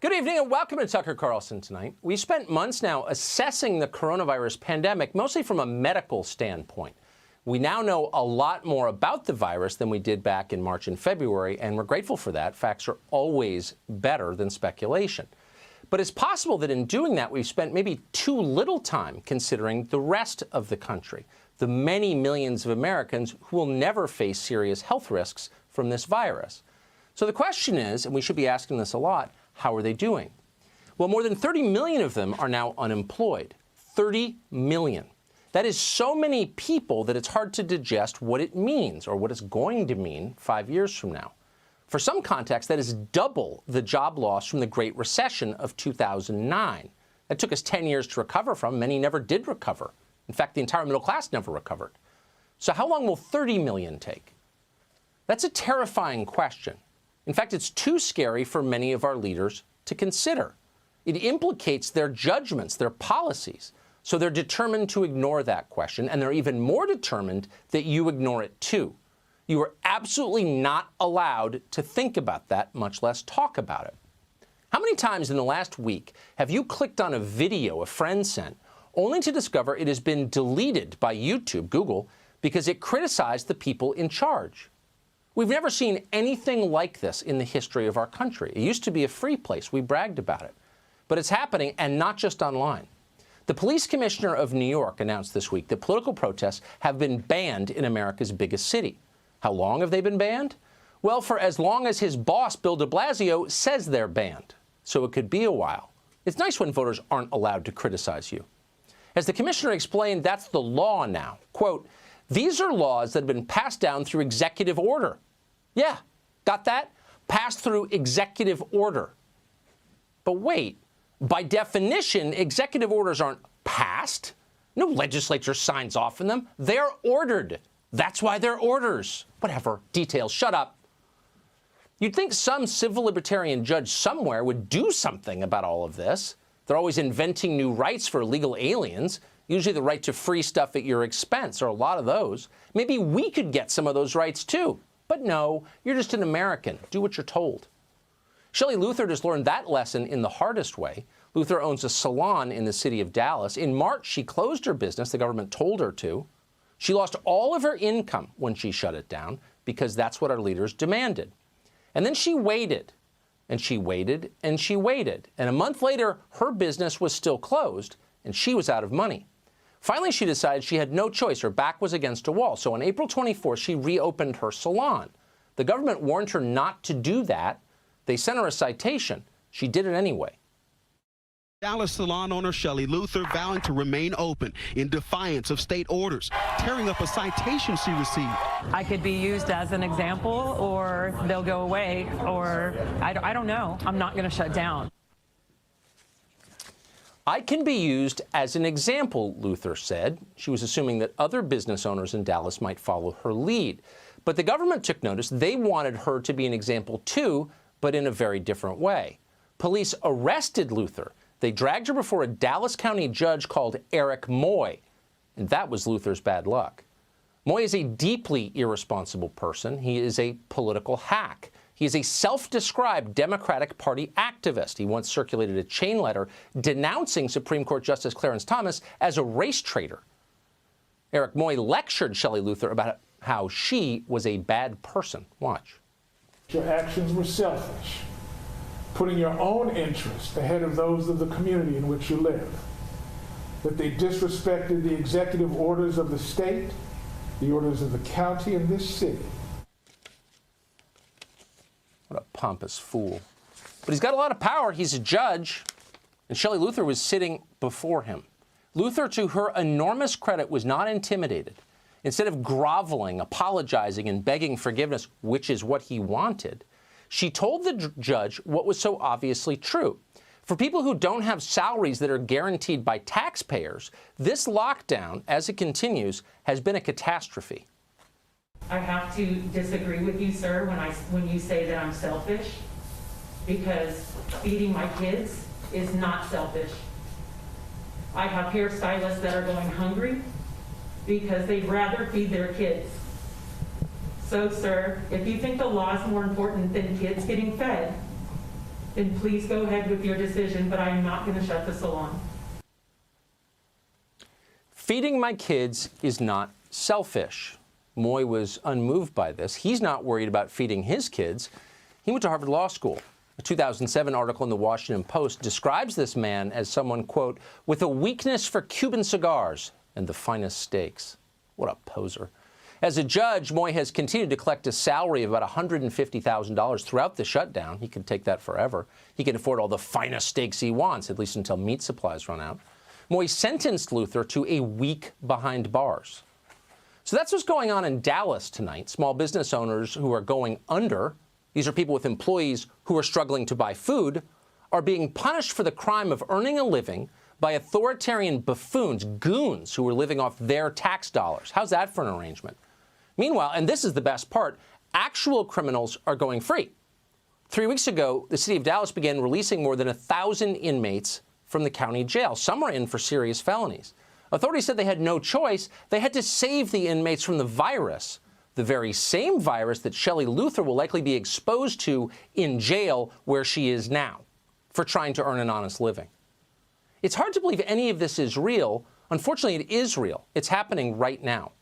Good evening and welcome to Tucker Carlson Tonight. We've spent months now assessing the coronavirus pandemic, mostly from a medical standpoint. We now know a lot more about the virus than we did back in March and February, and we're grateful for that. Facts are always better than speculation. But it's possible that in doing that, we've spent maybe too little time considering the rest of the country, the many millions of Americans who will never face serious health risks from this virus. So the question is, and we should be asking this a lot, how are they doing? Well, more than 30 million of them are now unemployed. 30 million. That is so many people that it's hard to digest what it means or what it's going to mean 5 years from now. For some context, that is double the job loss from the Great Recession of 2009. That took us 10 years to recover from. Many never did recover. In fact, the entire middle class never recovered. So how long will 30 million take? That's a terrifying question. In fact, it's too scary for many of our leaders to consider. It implicates their judgments, their policies. So they're determined to ignore that question, and they're even more determined that you ignore it too. You are absolutely not allowed to think about that, much less talk about it. How many times in the last week have you clicked on a video a friend sent, only to discover it has been deleted by YouTube, Google, because it criticized the people in charge? We've never seen anything like this in the history of our country. It used to be a free place. We bragged about it. But it's happening, and not just online. The police commissioner of New York announced this week that political protests have been banned in America's biggest city. How long have they been banned? Well, for as long as his boss, Bill de Blasio, says they're banned. So it could be a while. It's nice when voters aren't allowed to criticize you. As the commissioner explained, that's the law now. Quote, "These are laws that have been passed down through executive order." Yeah, got that? Passed through executive order. But wait, by definition, executive orders aren't passed. No legislature signs off on them. They're ordered. That's why they're orders. Whatever, details, shut up. You'd think some civil libertarian judge somewhere would do something about all of this. They're always inventing new rights for illegal aliens, usually the right to free stuff at your expense, or a lot of those. Maybe we could get some of those rights too. But no, you're just an American. Do what you're told. Shelley Luther just learned that lesson in the hardest way. Luther owns a salon in the city of Dallas. In March, she closed her business. The government told her to. She lost all of her income when she shut it down because that's what our leaders demanded. And then she waited, and she waited, and she waited. And a month later, her business was still closed, and she was out of money. Finally, she decided she had no choice. Her back was against a wall. So on April 24th, she reopened her salon. The government warned her not to do that. They sent her a citation. She did it anyway. Dallas salon owner Shelley Luther vowing to remain open in defiance of state orders, tearing up a citation she received. I could be used as an example, or they'll go away, or I don't know. I'm not going to shut down. I can be used as an example, Luther said. She was assuming that other business owners in Dallas might follow her lead. But the government took notice. They wanted her to be an example too, but in a very different way. Police arrested Luther. They dragged her before a Dallas County judge called Eric Moy. And that was Luther's bad luck. Moy is a deeply irresponsible person. He is a political hack. He is a self-described Democratic Party activist. He once circulated a chain letter denouncing Supreme Court Justice Clarence Thomas as a race traitor. Eric Moy lectured Shelley Luther about how she was a bad person. Watch. Your actions were selfish, putting your own interests ahead of those of the community in which you live. That they disrespected the executive orders of the state, the orders of the county, and this city. What a pompous fool. But he's got a lot of power. He's a judge. And Shelley Luther was sitting before him. Luther, to her enormous credit, was not intimidated. Instead of groveling, apologizing, and begging forgiveness, which is what he wanted, she told the judge what was so obviously true. For people who don't have salaries that are guaranteed by taxpayers, this lockdown, as it continues, has been a catastrophe. I have to disagree with you, sir, when you say that I'm selfish, because feeding my kids is not selfish. I have hairstylists that are going hungry because they'd rather feed their kids. So, sir, if you think the law is more important than kids getting fed, then please go ahead with your decision, but I'm not going to shut the salon. Feeding my kids is not selfish. Moy was unmoved by this. He's not worried about feeding his kids. He went to Harvard Law School. A 2007 article in the Washington Post describes this man as someone, quote, with a weakness for Cuban cigars and the finest steaks. What a poser. As a judge, Moy has continued to collect a salary of about $150,000 throughout the shutdown. He could take that forever. He can afford all the finest steaks he wants, at least until meat supplies run out. Moy sentenced Luther to a week behind bars. So that's what's going on in Dallas tonight. Small business owners who are going under, these are people with employees who are struggling to buy food, are being punished for the crime of earning a living by authoritarian buffoons, goons, who are living off their tax dollars. How's that for an arrangement? Meanwhile, and this is the best part, actual criminals are going free. 3 weeks ago, the city of Dallas began releasing more than 1,000 inmates from the county jail. Some are in for serious felonies. Authorities said they had no choice. They had to save the inmates from the virus, the very same virus that Shelley Luther will likely be exposed to in jail where she is now for trying to earn an honest living. It's hard to believe any of this is real. Unfortunately, it is real. It's happening right now.